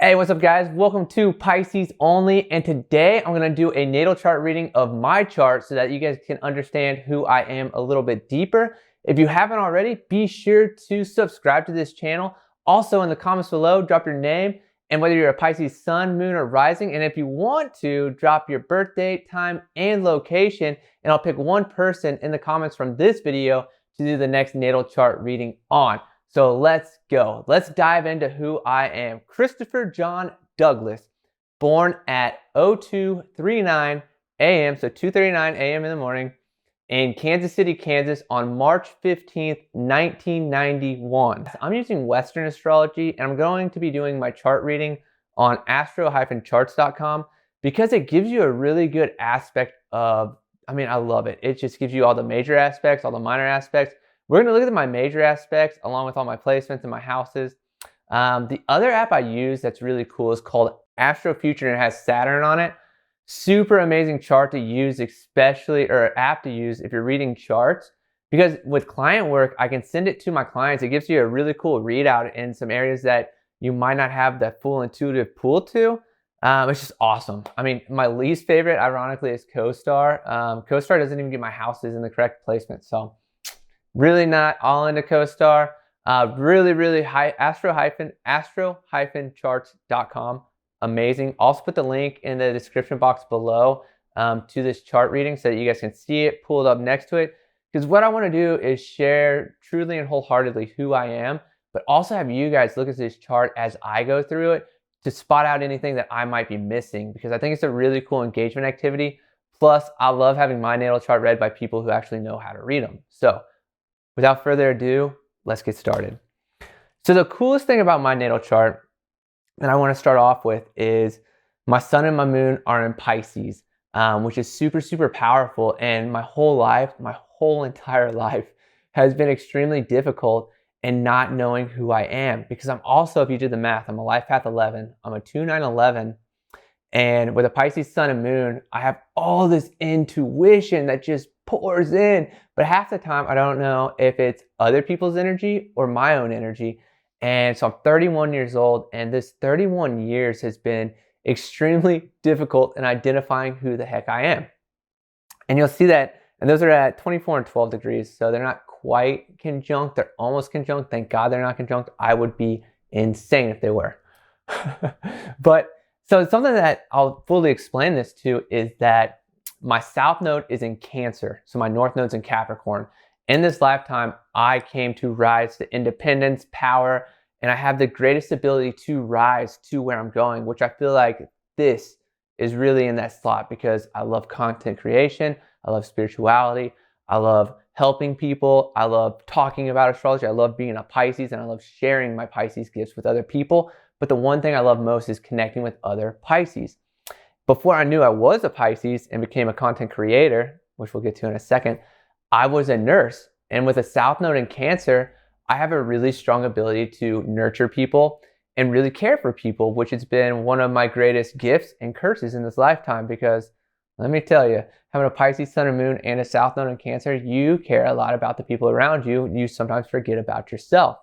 Hey, what's up guys? Welcome to Pisces Only, and today I'm going to do a natal chart reading of my chart so that you guys can understand who I am a little bit deeper. If you haven't already, be sure to subscribe to this channel. Also in the comments below, drop your name and whether you're a Pisces sun, moon, or rising, and if you want to, drop your birth date, time, and location, and I'll pick one person in the comments from this video to do the next natal chart reading on. So let's go. Let's dive into who I am. Christopher John Douglas, born at 0239 a.m., so 2:39 a.m. in the morning, in Kansas City, Kansas on March 15th, 1991. I'm using Western astrology, and I'm going to be doing my chart reading on astro-charts.com because it gives you a really good aspect of, I love it. It just gives you all the major aspects, all the minor aspects. We're going to look at my major aspects along with all my placements and my houses. The other app I use that's really cool is called Astro Future, and it has Saturn on it. Super amazing chart to use, or app to use if you're reading charts, because with client work, I can send it to my clients. It gives you a really cool readout in some areas that you might not have that full intuitive pull to. It's just awesome. My least favorite, ironically, is CoStar. CoStar doesn't even get my houses in the correct placement, so really not all into CoStar. Really high astro-charts.com. Amazing. Also put the link in the description box below to this chart reading so that you guys can see it, pull it up next to it. Because what I want to do is share truly and wholeheartedly who I am, but also have you guys look at this chart as I go through it to spot out anything that I might be missing, because I think it's a really cool engagement activity. Plus, I love having my natal chart read by people who actually know how to read them. So without further ado, let's get started. So the coolest thing about my natal chart that I want to start off with is my sun and my moon are in Pisces, which is super powerful. And my whole entire life has been extremely difficult in not knowing who I am, because I'm also, if you do the math, I'm a life path 11, I'm a 2-9-11, and with a Pisces sun and moon, I have all this intuition that just pours in, but half the time I don't know if it's other people's energy or my own energy. And so I'm 31 years old, and this 31 years has been extremely difficult in identifying who the heck I am. And you'll see that, and those are at 24 and 12 degrees, so they're not quite conjunct, they're almost conjunct. Thank God they're not conjunct. I would be insane if they were. But so something that I'll fully explain this to is that my south node is in Cancer, so my north node's in Capricorn. In this lifetime, I came to rise to independence, power, and I have the greatest ability to rise to where I'm going, which I feel like this is really in that slot, because I love content creation, I love spirituality, I love helping people, I love talking about astrology, I love being a Pisces, and I love sharing my Pisces gifts with other people. But the one thing I love most is connecting with other Pisces. Before I knew I was a Pisces and became a content creator, which we'll get to in a second, I was a nurse. And with a south node in Cancer, I have a really strong ability to nurture people and really care for people, which has been one of my greatest gifts and curses in this lifetime. Because let me tell you, having a Pisces sun and moon and a south node in Cancer, you care a lot about the people around you. You sometimes forget about yourself.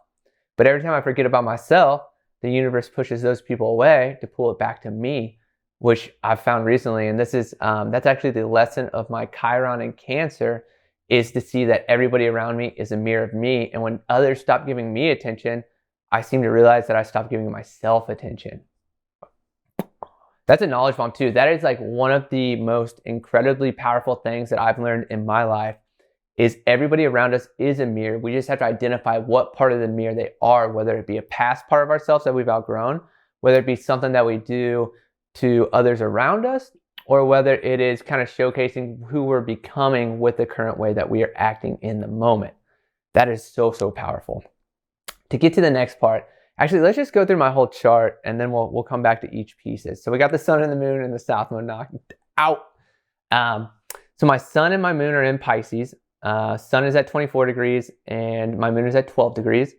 But every time I forget about myself, the universe pushes those people away to pull it back to me, which I've found recently. And this is that's actually the lesson of my Chiron in Cancer, is to see that everybody around me is a mirror of me. And when others stop giving me attention, I seem to realize that I stopped giving myself attention. That's a knowledge bomb too. That is like one of the most incredibly powerful things that I've learned in my life, is everybody around us is a mirror. We just have to identify what part of the mirror they are, whether it be a past part of ourselves that we've outgrown, whether it be something that we do to others around us, or whether it is kind of showcasing who we're becoming with the current way that we are acting in the moment. That is so powerful. To get to the next part, actually, let's just go through my whole chart and then we'll come back to each pieces. So we got the sun and the moon and the south node knocked out. So my sun and my moon are in Pisces. Sun is at 24 degrees and my moon is at 12 degrees.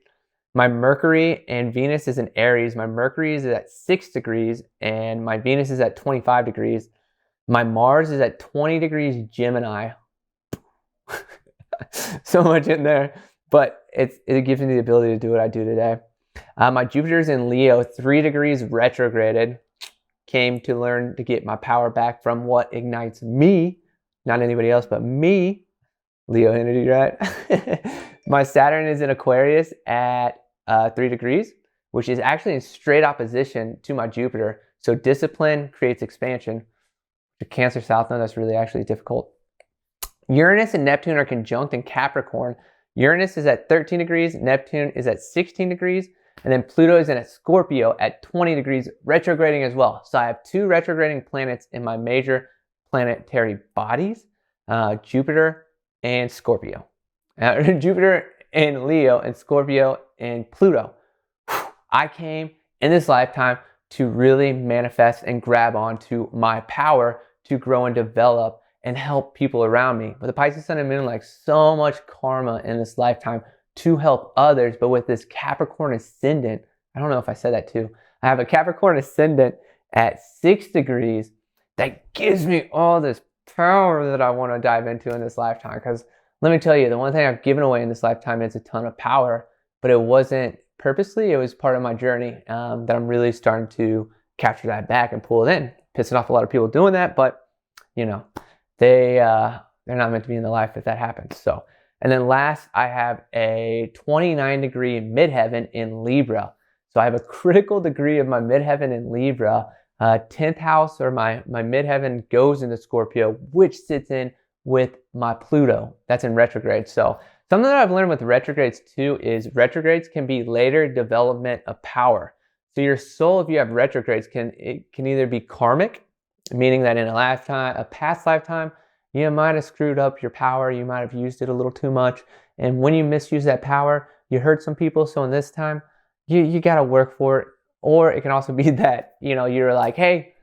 My Mercury and Venus is in Aries. My Mercury is at 6 degrees and my Venus is at 25 degrees. My Mars is at 20 degrees Gemini. So much in there, but it gives me the ability to do what I do today. My Jupiter's in Leo, 3 degrees retrograded. Came to learn to get my power back from what ignites me, not anybody else but me. Leo energy, right? My Saturn is in Aquarius at 3 degrees, which is actually in straight opposition to my Jupiter. So discipline creates expansion. The Cancer South Node, that's really actually difficult. Uranus and Neptune are conjunct in Capricorn. Uranus is at 13 degrees, Neptune is at 16 degrees, and then Pluto is in a Scorpio at 20 degrees, retrograding as well. So I have 2 retrograding planets in my major planetary bodies, Jupiter and Scorpio. Jupiter in Leo and Scorpio and Pluto. I came in this lifetime to really manifest and grab onto my power to grow and develop and help people around me. But the Pisces Sun and Moon, like so much karma in this lifetime to help others. But with this Capricorn ascendant, I don't know if I said that too. I have a Capricorn ascendant at 6 degrees that gives me all this power that I want to dive into in this lifetime. Because let me tell you, the one thing I've given away in this lifetime is a ton of power, but it wasn't purposely. It was part of my journey that I'm really starting to capture that back and pull it in. Pissing off a lot of people doing that, but you know, they're not meant to be in the life if that happens. So, and then last, I have a 29 degree midheaven in Libra. So I have a critical degree of my midheaven in Libra. 10th house, or my midheaven, goes into Scorpio, which sits in with my Pluto. That's in retrograde. So something that I've learned with retrogrades too is retrogrades can be later development of power. So your soul, if you have retrogrades, can either be karmic, meaning that in a past lifetime, you might have screwed up your power, you might have used it a little too much, and when you misuse that power, you hurt some people. So in this time, you got to work for it. Or it can also be that, you know, you're like, hey,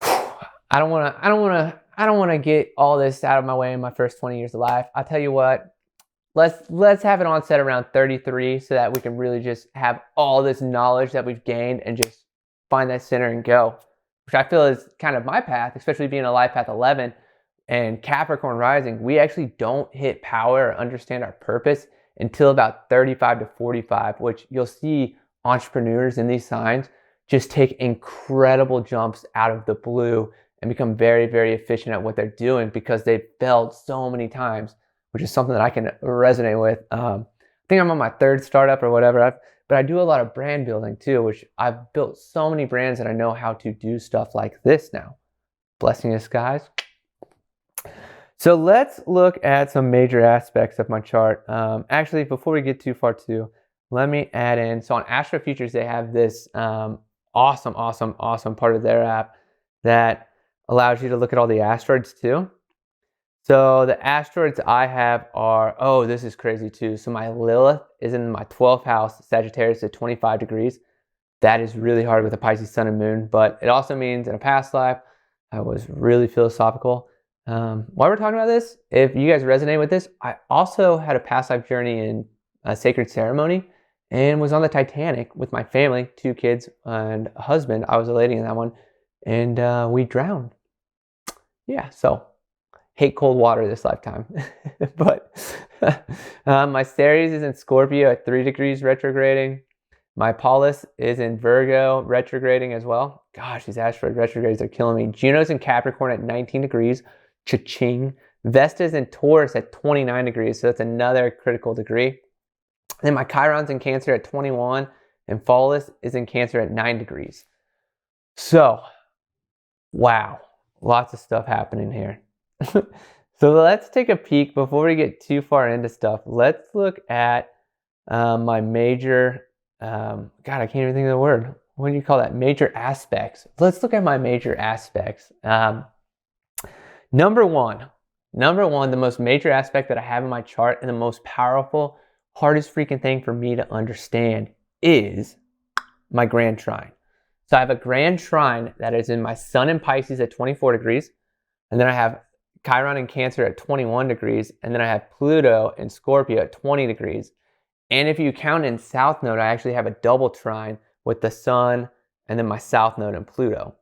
I don't want to get all this out of my way in my first 20 years of life. I'll tell you what, let's have it onset around 33 so that we can really just have all this knowledge that we've gained and just find that center and go, which I feel is kind of my path, especially being a life path 11 and Capricorn rising. We actually don't hit power or understand our purpose until about 35 to 45, which you'll see entrepreneurs in these signs just take incredible jumps out of the blue and become very, very efficient at what they're doing because they've failed so many times, which is something that I can resonate with. I think I'm on my 3rd startup or whatever, but I do a lot of brand building too, which I've built so many brands that I know how to do stuff like this now. Blessing in disguise. So let's look at some major aspects of my chart. Actually, before we get too far too, let me add in, so on Astro Futures, they have this awesome part of their app that allows you to look at all the asteroids too. So the asteroids I have are, oh, this is crazy too. So my Lilith is in my 12th house, Sagittarius at 25 degrees. That is really hard with a Pisces Sun and Moon, but it also means in a past life, I was really philosophical. While we're talking about this, if you guys resonate with this, I also had a past life journey in a sacred ceremony and was on the Titanic with my family, 2 kids and a husband. I was a lady in that one, and we drowned. Yeah, so hate cold water this lifetime. But my Ceres is in Scorpio at 3 degrees retrograding. My Pallas is in Virgo retrograding as well. Gosh, these asteroid retrogrades are killing me. Juno's in Capricorn at 19 degrees. Cha-ching. Vesta's in Taurus at 29 degrees, so that's another critical degree. Then my Chiron's in Cancer at 21, and Pholus is in Cancer at 9 degrees. So, wow, lots of stuff happening here. So let's take a peek before we get too far into stuff. Let's look at my major, God, I can't even think of the word. What do you call that? Major aspects. Let's look at my major aspects. Number one, the most major aspect that I have in my chart and the most powerful, hardest freaking thing for me to understand is my grand trine. So I have a grand trine that is in my Sun in Pisces at 24 degrees. And then I have Chiron in Cancer at 21 degrees. And then I have Pluto in Scorpio at 20 degrees. And if you count in South Node, I actually have a double trine with the Sun and then my South Node and Pluto.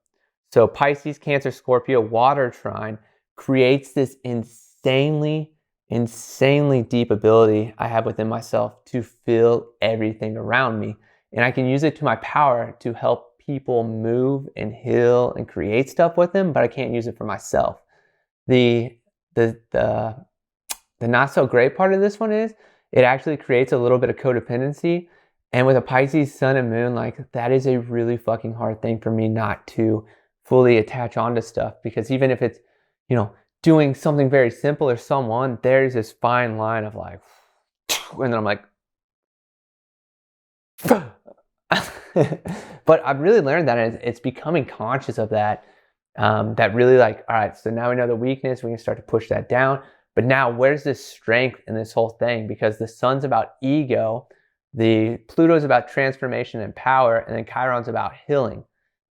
So Pisces, Cancer, Scorpio, water trine creates this insanely insanely deep ability I have within myself to feel everything around me. And I can use it to my power to help people move and heal and create stuff with them, but I can't use it for myself. The not so great part of this one is it actually creates a little bit of codependency. And with a Pisces sun and moon, like that is a really fucking hard thing for me not to fully attach onto stuff, because even if it's, you know, doing something very simple or someone, there's this fine line of like, and then I'm like, but I've really learned that, and it's becoming conscious of that. That really like, all right, so now we know the weakness, we can start to push that down. But now where's this strength in this whole thing? Because the sun's about ego, the Pluto's about transformation and power, and then Chiron's about healing.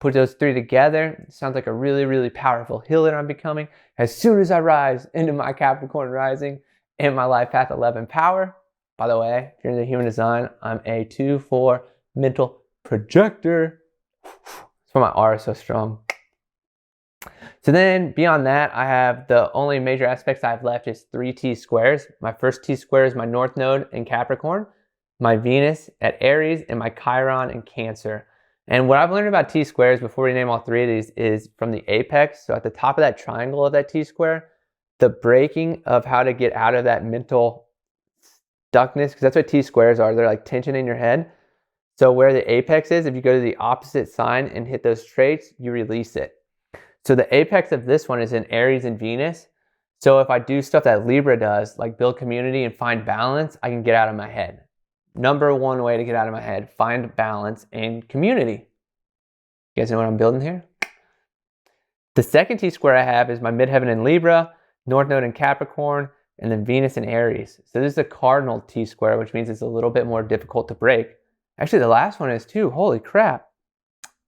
Put those three together, it sounds like a really, really powerful healer I'm becoming. As soon as I rise into my Capricorn rising and my life path 11 power, by the way, if you're in the human design, I'm a 2-4 mental projector. That's why my R is so strong. So then beyond that, I have the only major aspects I have left is 3 T-squares. My first T-square is my North Node in Capricorn, my Venus at Aries, and my Chiron in Cancer. And what I've learned about T-squares before we name all 3 of these is from the apex. So at the top of that triangle of that T-square, the breaking of how to get out of that mental stuckness, because that's what T-squares are. They're like tension in your head. So where the apex is, if you go to the opposite sign and hit those traits, you release it. So the apex of this one is in Aries and Venus. So if I do stuff that Libra does, like build community and find balance, I can get out of my head. Number one way to get out of my head, find balance and community. You guys know what I'm building here? The second T-square I have is my midheaven in Libra, North Node in Capricorn, and then Venus in Aries. So this is a cardinal T-square, which means it's a little bit more difficult to break. Actually, the last one is too. Holy crap.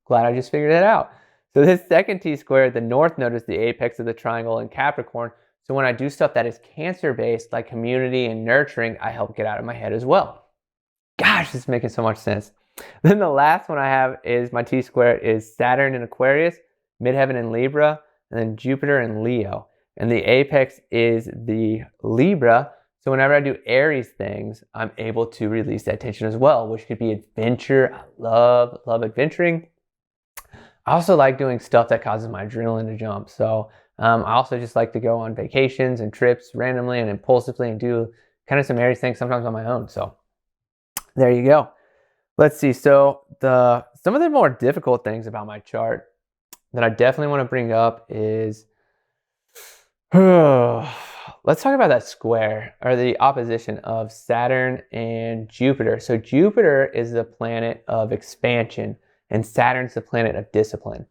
Glad I just figured it out. So this second T-square, the North Node is the apex of the triangle in Capricorn. So when I do stuff that is Cancer-based, like community and nurturing, I help get out of my head as well. Gosh, this is making so much sense. Then the last one I have is my T-square is Saturn in Aquarius, midheaven in Libra, and then Jupiter in Leo. And the apex is the Libra. So whenever I do Aries things, I'm able to release that tension as well, which could be adventure. I love adventuring. I also like doing stuff that causes my adrenaline to jump. So I also just like to go on vacations and trips randomly and impulsively and do kind of some Aries things sometimes on my own. So there you go. Let's see. So some of the more difficult things about my chart that I definitely want to bring up is, let's talk about that square or the opposition of Saturn and Jupiter. So Jupiter is the planet of expansion and Saturn's the planet of discipline.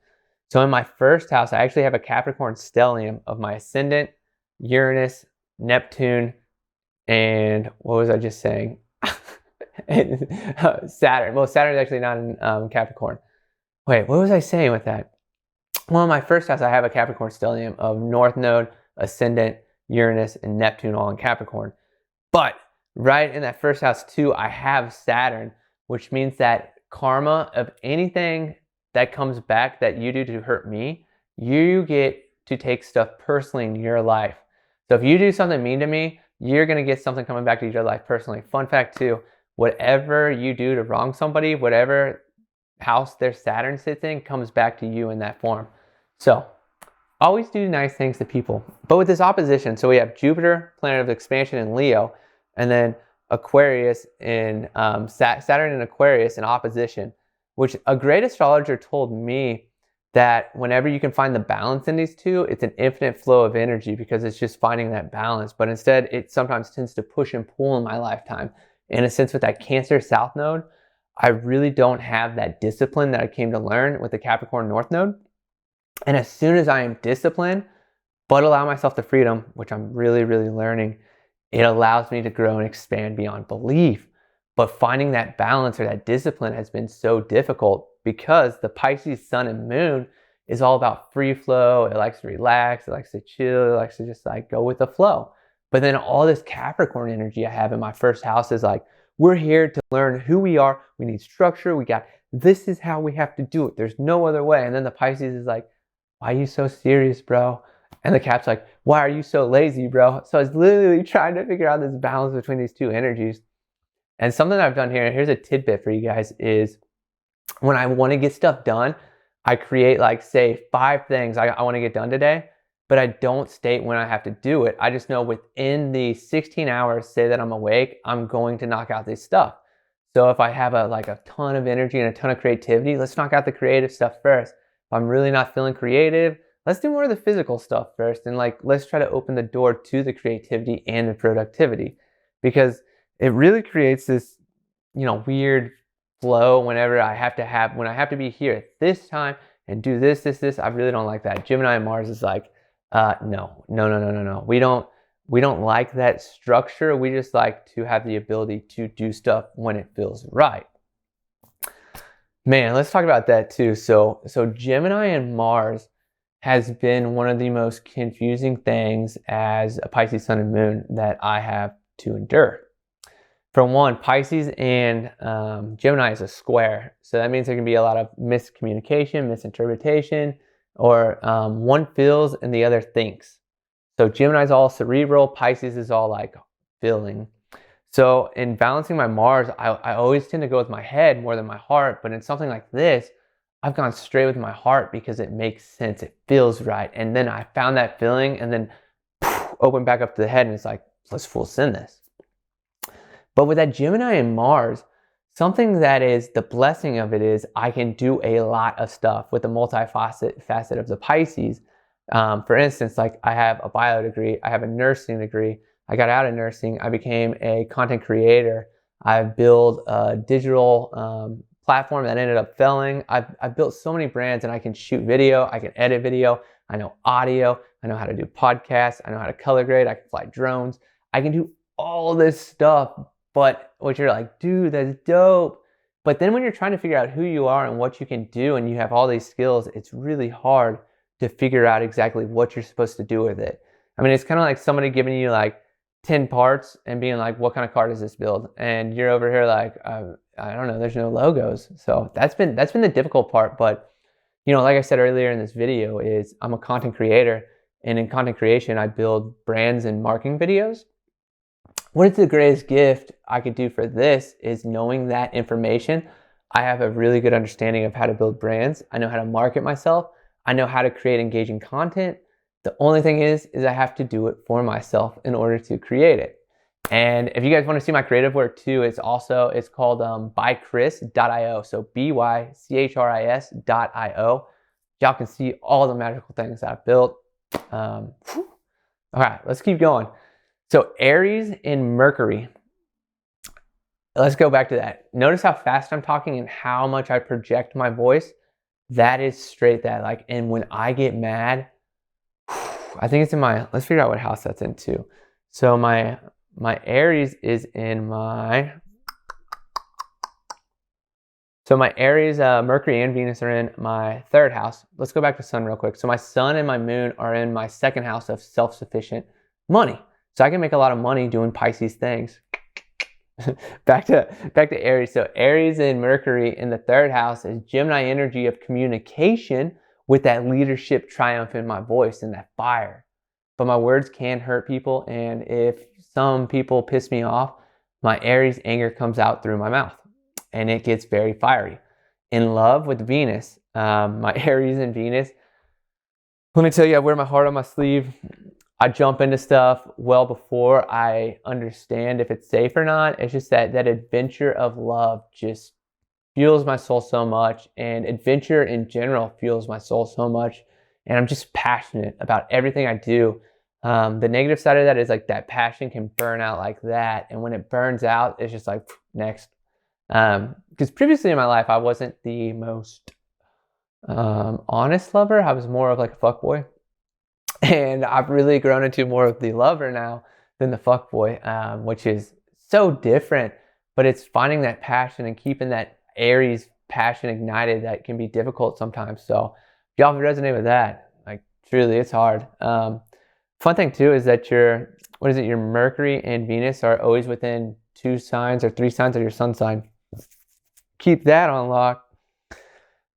So in my first house, I actually have a Capricorn stellium of my ascendant, Uranus, Neptune, and what was I just saying? Saturn. Well, Saturn is actually not in Capricorn. Wait, what was I saying with that? Well, in my first house, I have a Capricorn stellium of North Node, Ascendant, Uranus, and Neptune all in Capricorn. But right in that first house too, I have Saturn, which means that karma of anything that comes back that you do to hurt me, you get to take stuff personally in your life. So if you do something mean to me, you're going to get something coming back to your life personally. Fun fact too, whatever you do to wrong somebody, whatever house their Saturn sits in, comes back to you in that form. So always do nice things to people. But with this opposition, so we have Jupiter, planet of expansion in Leo, and then Aquarius in Saturn in Aquarius in opposition, which a great astrologer told me that whenever you can find the balance in these two, it's an infinite flow of energy because it's just finding that balance. But instead, it sometimes tends to push and pull in my lifetime. In a sense, with that Cancer South Node, I really don't have that discipline that I came to learn with the Capricorn North Node. And as soon as I am disciplined, but allow myself the freedom, which I'm really, really learning, it allows me to grow and expand beyond belief. But finding that balance or that discipline has been so difficult because the Pisces sun and moon is all about free flow. It likes to relax. It likes to chill. It likes to just like go with the flow. But then all this Capricorn energy I have in my first house is like, we're here to learn who we are. We need structure. This is how we have to do it. There's no other way. And then the Pisces is like, why are you so serious, bro? And the cat's like, why are you so lazy, bro? So I was literally trying to figure out this balance between these two energies. And something I've done here, here's a tidbit for you guys, is when I want to get stuff done, I create like, say, 5 things I want to get done today, but I don't state when I have to do it. I just know within the 16 hours, say that I'm awake, I'm going to knock out this stuff. So if I have a ton of energy and a ton of creativity, let's knock out the creative stuff first. If I'm really not feeling creative, let's do more of the physical stuff first. And let's try to open the door to the creativity and the productivity, because it really creates this, weird flow whenever I have to be here at this time and do this. I really don't like that. Gemini and Mars is like, no. We don't like that structure. We just like to have the ability to do stuff when it feels right. Man, let's talk about that too. So Gemini and Mars has been one of the most confusing things as a Pisces sun and moon that I have to endure. For one, Pisces and Gemini is a square. So that means there can be a lot of miscommunication, misinterpretation, or one feels and the other thinks. So Gemini is all cerebral, Pisces is all like feeling. So in balancing my Mars, I always tend to go with my head more than my heart. But in something like this, I've gone straight with my heart because it makes sense. It feels right. And then I found that feeling and then open back up to the head and it's like, let's full send this. But with that Gemini and Mars, something that is the blessing of it is I can do a lot of stuff with the multifaceted of the Pisces. For instance, like I have a bio degree, I have a nursing degree. I got out of nursing, I became a content creator. I've built a digital platform that ended up failing. I've built so many brands, and I can shoot video, I can edit video, I know audio, I know how to do podcasts, I know how to color grade, I can fly drones, I can do all this stuff. But what you're like, dude, that's dope. But then when you're trying to figure out who you are and what you can do, and you have all these skills, it's really hard to figure out exactly what you're supposed to do with it. I mean, it's kind of like somebody giving you like 10 parts and being like, what kind of car does this build? And you're over here like, I don't know, there's no logos. So that's been the difficult part. But, like I said earlier in this video, is I'm a content creator, and in content creation, I build brands and marketing videos. What is the greatest gift I could do for this is knowing that information. I have a really good understanding of how to build brands. I know how to market myself. I know how to create engaging content. The only thing is I have to do it for myself in order to create it. And if you guys want to see my creative work too, it's called bychris.io. So bychris.io. Y'all can see all the magical things I've built. All right, let's keep going. So Aries and Mercury. Let's go back to that. Notice how fast I'm talking and how much I project my voice. That is straight that. And when I get mad, I think it's in let's figure out what house that's in too. So my Aries is in so my Aries, Mercury and Venus are in my 3rd house. Let's go back to Sun real quick. So my Sun and my Moon are in my 2nd house of self-sufficient money. So I can make a lot of money doing Pisces things. back to Aries. So Aries and Mercury in the 3rd house is Gemini energy of communication with that leadership triumph in my voice and that fire. But my words can hurt people, and if some people piss me off, my Aries anger comes out through my mouth and it gets very fiery. In love with Venus, my Aries and Venus, let me tell you, I wear my heart on my sleeve. I jump into stuff well before I understand if it's safe or not. It's just that adventure of love just fuels my soul so much, and adventure in general fuels my soul so much. And I'm just passionate about everything I do. The negative side of that is like that passion can burn out like that. And when it burns out, it's just like, next. Because previously in my life, I wasn't the most honest lover. I was more of like a fuckboy. And I've really grown into more of the lover now than the fuckboy, which is so different. But it's finding that passion and keeping that Aries passion ignited that can be difficult sometimes. So if y'all resonate with that, like truly, it's hard. Fun thing too is that your Mercury and Venus are always within 2 signs or 3 signs of your sun sign. Keep that on lock.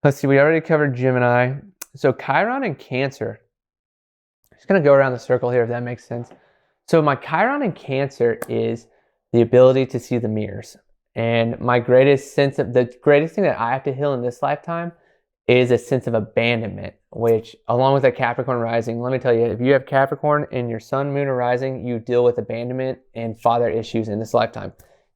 Let's see, we already covered Gemini. So Chiron and Cancer. Just going to go around the circle here, if that makes sense. So my Chiron in Cancer is the ability to see the mirrors. And my greatest thing that I have to heal in this lifetime is a sense of abandonment, which along with a Capricorn rising, let me tell you, if you have Capricorn in your sun, moon, or rising, you deal with abandonment and father issues in this lifetime.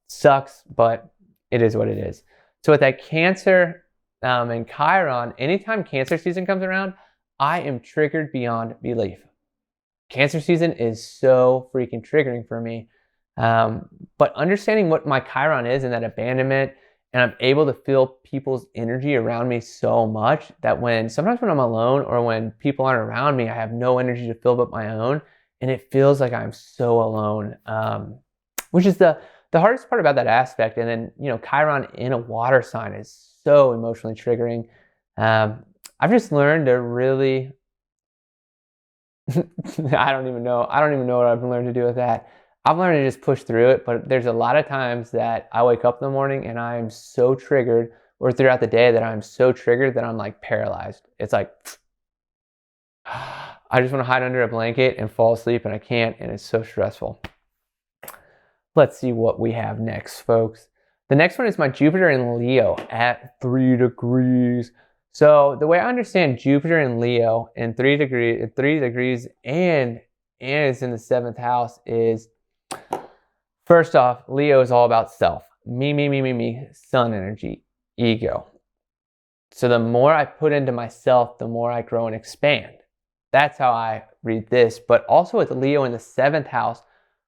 Sucks, but it is what it is. So with that Cancer and Chiron, anytime Cancer season comes around, I am triggered beyond belief. Cancer season is so freaking triggering for me. But understanding what my Chiron is and that abandonment, and I'm able to feel people's energy around me so much that sometimes when I'm alone or when people aren't around me, I have no energy to feel but my own. And it feels like I'm so alone, which is the hardest part about that aspect. And then, Chiron in a water sign is so emotionally triggering. I've just learned to really, I don't even know what I've learned to do with that. I've learned to just push through it, but there's a lot of times that I wake up in the morning and I'm so triggered, or throughout the day that I'm so triggered that I'm like paralyzed. It's like, I just want to hide under a blanket and fall asleep, and I can't, and it's so stressful. Let's see what we have next, folks. The next one is my Jupiter in Leo at 3 degrees. So the way I understand Jupiter in Leo in 3 degrees and it's in the 7th house is, first off, Leo is all about self. Me, sun energy, ego. So the more I put into myself, the more I grow and expand. That's how I read this. But also with Leo in the 7th house,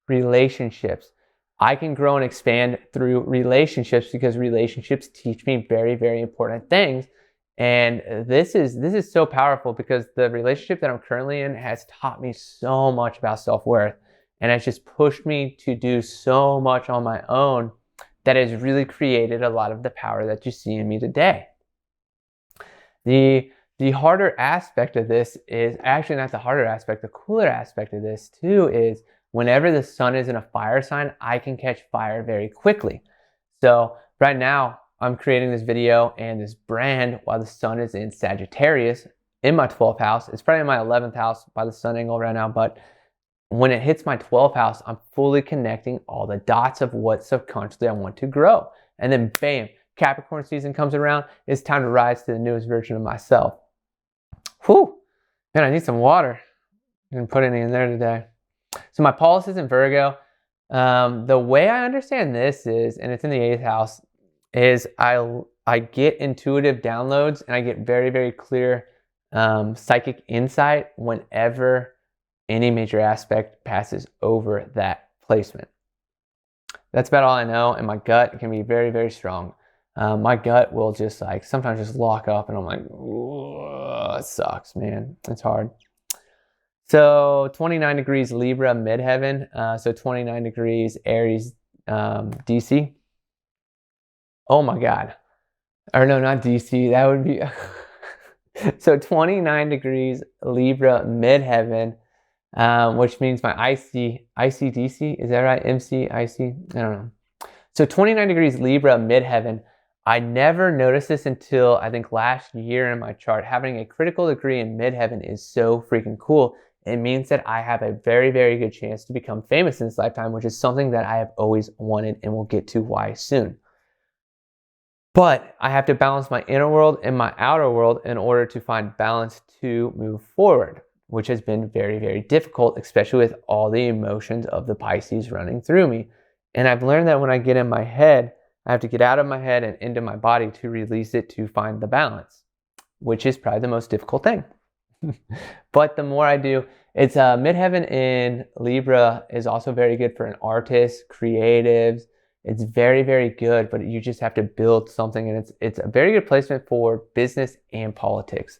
relationships. I can grow and expand through relationships because relationships teach me very, very important things. And this is so powerful because the relationship that I'm currently in has taught me so much about self-worth. And it's just pushed me to do so much on my own that has really created a lot of the power that you see in me today. The harder aspect of this is actually not the harder aspect. The cooler aspect of this too is whenever the sun is in a fire sign, I can catch fire very quickly. So right now I'm creating this video and this brand while the sun is in Sagittarius in my 12th house. It's probably in my 11th house by the sun angle right now, but when it hits my 12th house, I'm fully connecting all the dots of what subconsciously I want to grow. And then bam, Capricorn season comes around. It's time to rise to the newest version of myself. Whew, man, I need some water. Didn't put any in there today. So my Polaris is in Virgo. The way I understand this is, and it's in the 8th house, is I get intuitive downloads and I get very, very clear psychic insight whenever any major aspect passes over that placement. That's about all I know, and my gut can be very, very strong. My gut will just sometimes just lock up and I'm like, it sucks, man. It's hard. So 29 degrees Libra midheaven. So 29 degrees Aries DC. Oh my God. Or no, not DC. That would be... So 29 degrees Libra midheaven, which means my ICDC. Is that right? MC, IC? I don't know. So 29 degrees Libra midheaven. I never noticed this until I think last year in my chart. Having a critical degree in midheaven is so freaking cool. It means that I have a very, very good chance to become famous in this lifetime, which is something that I have always wanted, and we'll get to why soon. But I have to balance my inner world and my outer world in order to find balance to move forward, which has been very, very difficult, especially with all the emotions of the Pisces running through me. And I've learned that when I get in my head, I have to get out of my head and into my body to release it to find the balance, which is probably the most difficult thing. But the more I do, it's midheaven in Libra is also very good for an artist, creatives. It's very, very good, but you just have to build something, and it's a very good placement for business and politics.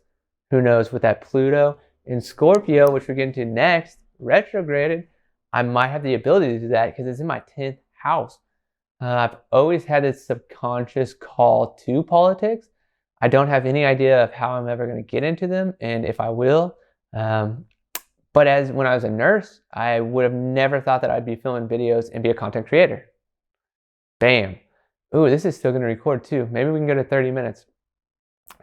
Who knows, with that Pluto in Scorpio, which we're getting to next, retrograded, I might have the ability to do that because it's in my 10th house. I've always had this subconscious call to politics. I don't have any idea of how I'm ever going to get into them and if I will. But when I was a nurse, I would have never thought that I'd be filming videos and be a content creator. Bam. Ooh, this is still going to record too. Maybe we can go to 30 minutes.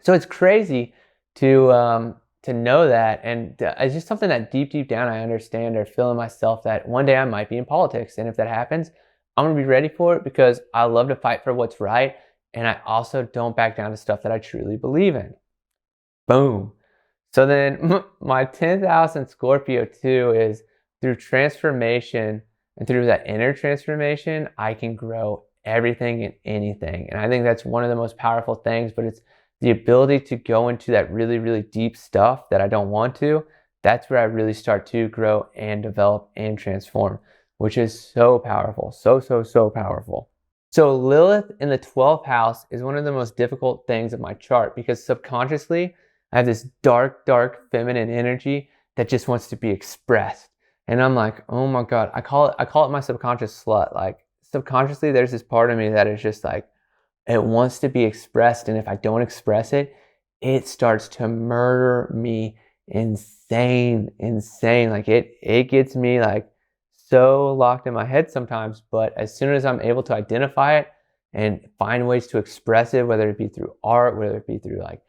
So it's crazy to to know that, and it's just something that deep down I understand or feel in myself that one day I might be in politics, and if that happens, I'm gonna be ready for it because I love to fight for what's right, and I also don't back down to stuff that I truly believe in. Boom. So then my 10th house in Scorpio too is through transformation and through that inner transformation, I can grow everything and anything. And I think that's one of the most powerful things, but it's the ability to go into that really deep stuff that I don't want to. That's where I really start to grow and develop and transform, which is so powerful. So powerful. So Lilith in the 12th house is one of the most difficult things of my chart because subconsciously I have this dark feminine energy that just wants to be expressed. And I'm like, oh my God, I call it my subconscious slut. Like subconsciously there's this part of me that is just like, it wants to be expressed. And if I don't express it, it starts to murder me insane. Like it gets me like so locked in my head sometimes. But as soon as I'm able to identify it and find ways to express it, whether it be through art, whether it be through like,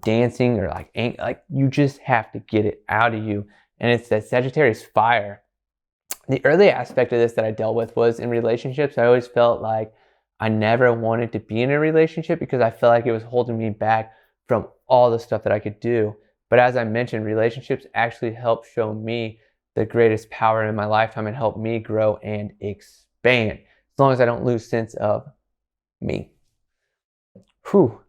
dancing or like you just have to get it out of you. And it's that Sagittarius fire. The early aspect of this that I dealt with was in relationships. I always felt like I never wanted to be in a relationship because I felt like it was holding me back from all the stuff that I could do. But as I mentioned, relationships actually help show me the greatest power in my lifetime and help me grow and expand as long as I don't lose sense of me. Whew.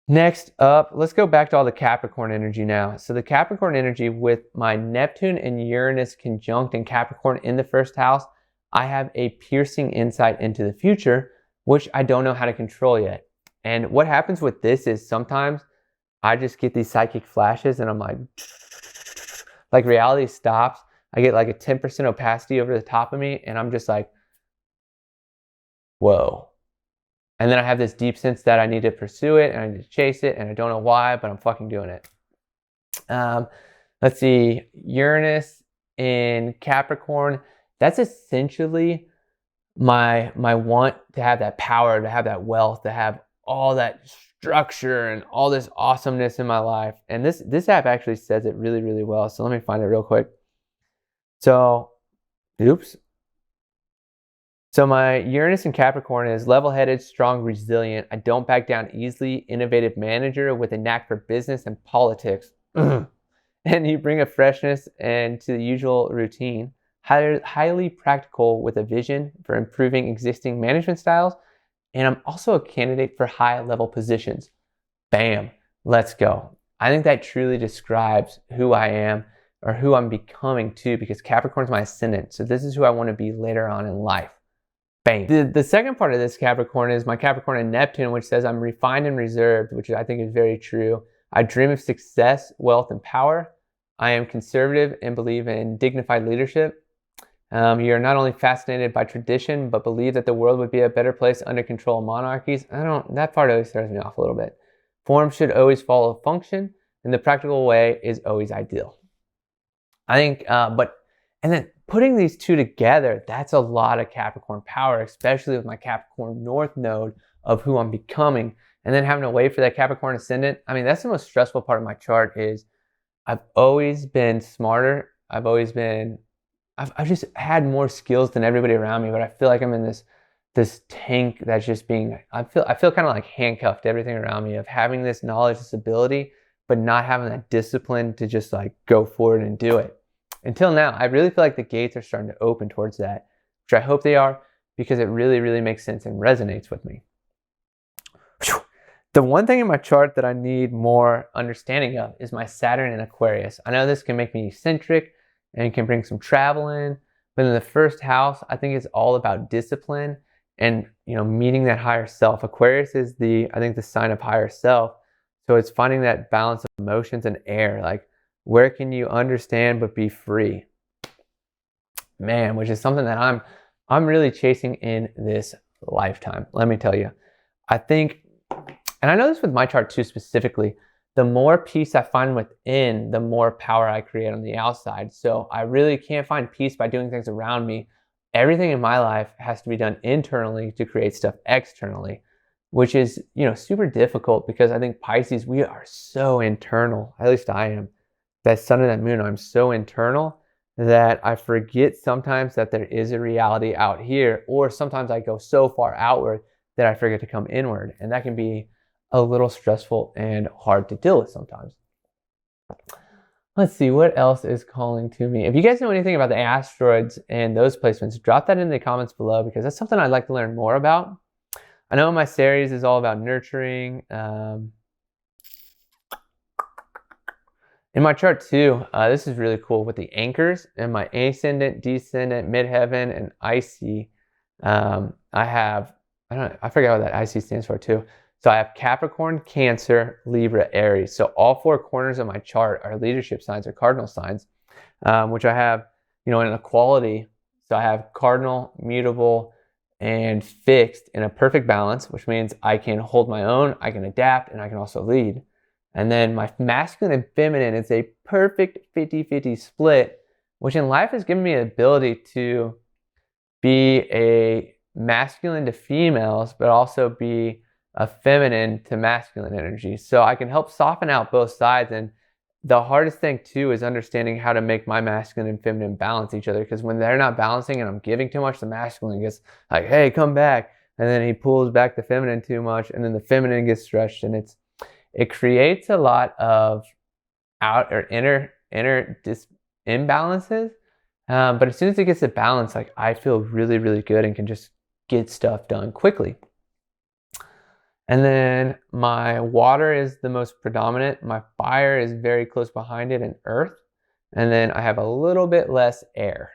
Next up, let's go back to all the Capricorn energy now. So the Capricorn energy with my Neptune and Uranus conjunct in Capricorn in the first house, I have a piercing insight into the future, which I don't know how to control yet. And what happens with this is sometimes I just get these psychic flashes and I'm like reality stops. I get like a 10% opacity over the top of me and I'm just like, whoa. And then I have this deep sense that I need to pursue it and I need to chase it and I don't know why, but I'm fucking doing it. Let's see, Uranus in Capricorn, that's essentially my want to have that power, to have that wealth, to have all that structure and all this awesomeness in my life. And this app actually says it really well. So let me find it real quick. So, oops. So my Uranus in Capricorn is level-headed, strong, resilient. I don't back down easily, innovative manager with a knack for business and politics. And you bring a freshness and to the usual routine. Highly practical with a vision for improving existing management styles. And I'm also a candidate for high-level positions. Bam, let's go. I think that truly describes who I am or who I'm becoming too, because Capricorn's my ascendant. So this is who I want to be later on in life. Bang. The second part of this Capricorn is my Capricorn and Neptune, which says I'm refined and reserved, which I think is very true. I dream of success, wealth, and power. I am conservative and believe in dignified leadership. You're not only fascinated by tradition, but believe that the world would be a better place under control of monarchies. That part always throws me off a little bit. Form should always follow function, and the practical way is always ideal. I think, and then putting these two together, that's a lot of Capricorn power, especially with my Capricorn North node of who I'm becoming. And then having to wait for that Capricorn ascendant. I mean, that's the most stressful part of my chart is I've always been smarter. I've just had more skills than everybody around me, but I feel like I'm in this tank that's just being, I feel kind of like handcuffed to everything around me of having this knowledge, this ability, but not having that discipline to just like go forward and do it. Until now, I really feel like the gates are starting to open towards that, which I hope they are because it really makes sense and resonates with me. Whew. The one thing in my chart that I need more understanding of is my Saturn in Aquarius. I know this can make me eccentric and can bring some travel in, but in the first house, I think it's all about discipline and meeting that higher self. Aquarius is the sign of higher self. So it's finding that balance of emotions and air, like where can you understand but be free? Man, which is something that I'm really chasing in this lifetime. Let me tell you. I think, and I know this with my chart too specifically, the more peace I find within, the more power I create on the outside. So I really can't find peace by doing things around me. Everything in my life has to be done internally to create stuff externally. which is, super difficult because I think Pisces, we are so internal, at least I am. That sun and that moon, I'm so internal that I forget sometimes that there is a reality out here, or sometimes I go so far outward that I forget to come inward. And that can be a little stressful and hard to deal with sometimes. Let's see, what else is calling to me? If you guys know anything about the asteroids and those placements, drop that in the comments below because that's something I'd like to learn more about. I know my series is all about nurturing. In my chart too, this is really cool with the anchors and my ascendant, descendant, midheaven, and IC. I forget what that IC stands for too. So I have Capricorn, Cancer, Libra, Aries. So all four corners of my chart are leadership signs or cardinal signs, which I have, in equality. So I have cardinal, mutable, and fixed in a perfect balance, which means I can hold my own, I can adapt, and I can also lead. And then my masculine and feminine is a perfect 50-50 split, which in life has given me the ability to be a masculine to females, but also be a feminine to masculine energy. So I can help soften out both sides. And the hardest thing too is understanding how to make my masculine and feminine balance each other. Because when they're not balancing and I'm giving too much, the masculine gets like, hey, come back. And then he pulls back the feminine too much. And then the feminine gets stretched. And it creates a lot of inner imbalances. But as soon as it gets to balance, like I feel really, really good and can just get stuff done quickly. And then my water is the most predominant. My fire is very close behind it, and earth. And then I have a little bit less air.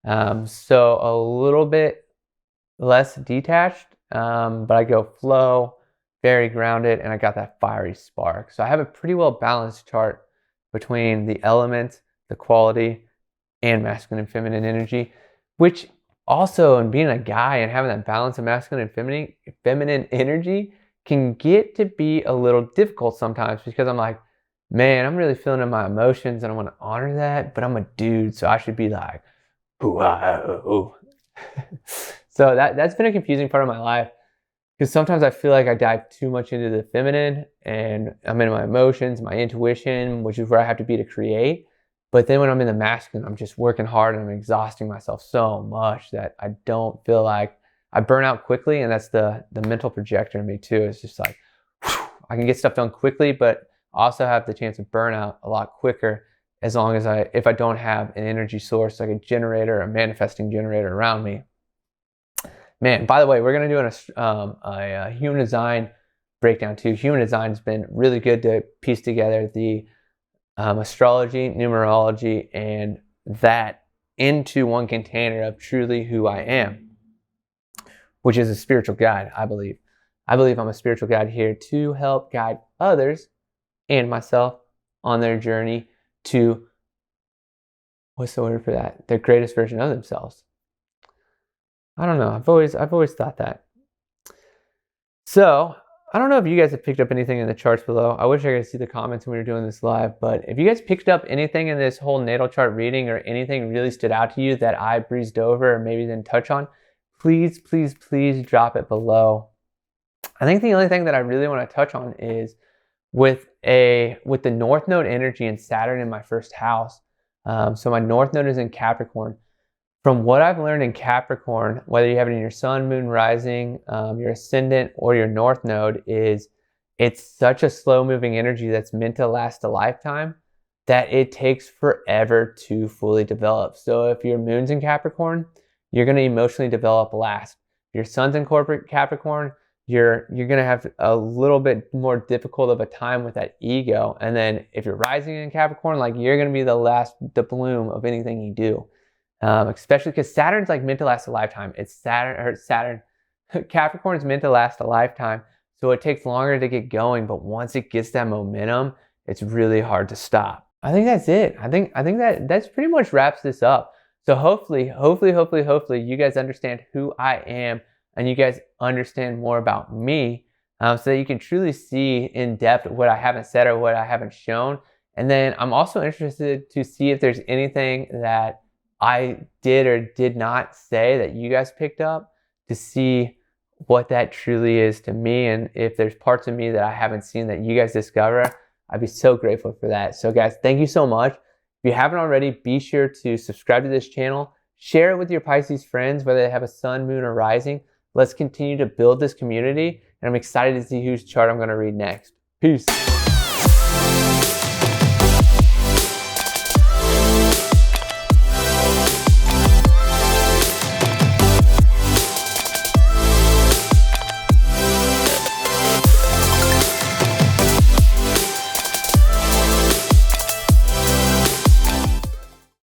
So a little bit less detached, but I go flow, very grounded, and I got that fiery spark. So I have a pretty well balanced chart between the elements, the quality, and masculine and feminine energy, which also, in being a guy and having that balance of masculine and feminine energy can get to be a little difficult sometimes because I'm like, man, I'm really feeling in my emotions and I want to honor that, but I'm a dude, so I should be like, ooh, ooh. So that's been a confusing part of my life because sometimes I feel like I dive too much into the feminine and I'm in my emotions, my intuition, which is where I have to be to create. But then when I'm in the masculine, I'm just working hard and I'm exhausting myself so much that I don't feel like I burn out quickly. And that's the mental projector in me too. It's just like, whew, I can get stuff done quickly, but also have the chance of burnout a lot quicker as long as if I don't have an energy source like a generator, a manifesting generator around me. Man, by the way, we're going to do a human design breakdown too. Human design has been really good to piece together the astrology, numerology, and that into one container of truly who I am, which is a spiritual guide, I believe. I believe I'm a spiritual guide here to help guide others and myself on their journey to, what's the word for that? Their greatest version of themselves. I don't know. I've always thought that. So I don't know if you guys have picked up anything in the charts below. I wish I could see the comments when we were doing this live, but if you guys picked up anything in this whole natal chart reading or anything really stood out to you that I breezed over or maybe didn't touch on, please, please, please drop it below. I think the only thing that I really want to touch on is with the North Node energy and Saturn in my first house. So my North Node is in Capricorn. From what I've learned in Capricorn, whether you have it in your sun, moon, rising, your ascendant, or your North Node, it's such a slow-moving energy that's meant to last a lifetime that it takes forever to fully develop. So if your moon's in Capricorn, you're going to emotionally develop last. If your sun's in Capricorn, you're going to have a little bit more difficult of a time with that ego. And then if you're rising in Capricorn, like you're going to be the bloom of anything you do. Especially because Saturn's like meant to last a lifetime. Capricorn's meant to last a lifetime. So it takes longer to get going, but once it gets that momentum, it's really hard to stop. I think that's it. I think that's pretty much wraps this up. So hopefully, you guys understand who I am and you guys understand more about me, so that you can truly see in depth what I haven't said or what I haven't shown. And then I'm also interested to see if there's anything that I did or did not say that you guys picked up, to see what that truly is to me. And if there's parts of me that I haven't seen that you guys discover, I'd be so grateful for that. So guys, thank you so much. If you haven't already, be sure to subscribe to this channel, share it with your Pisces friends, whether they have a sun, moon, or rising. Let's continue to build this community. And I'm excited to see whose chart I'm going to read next. Peace.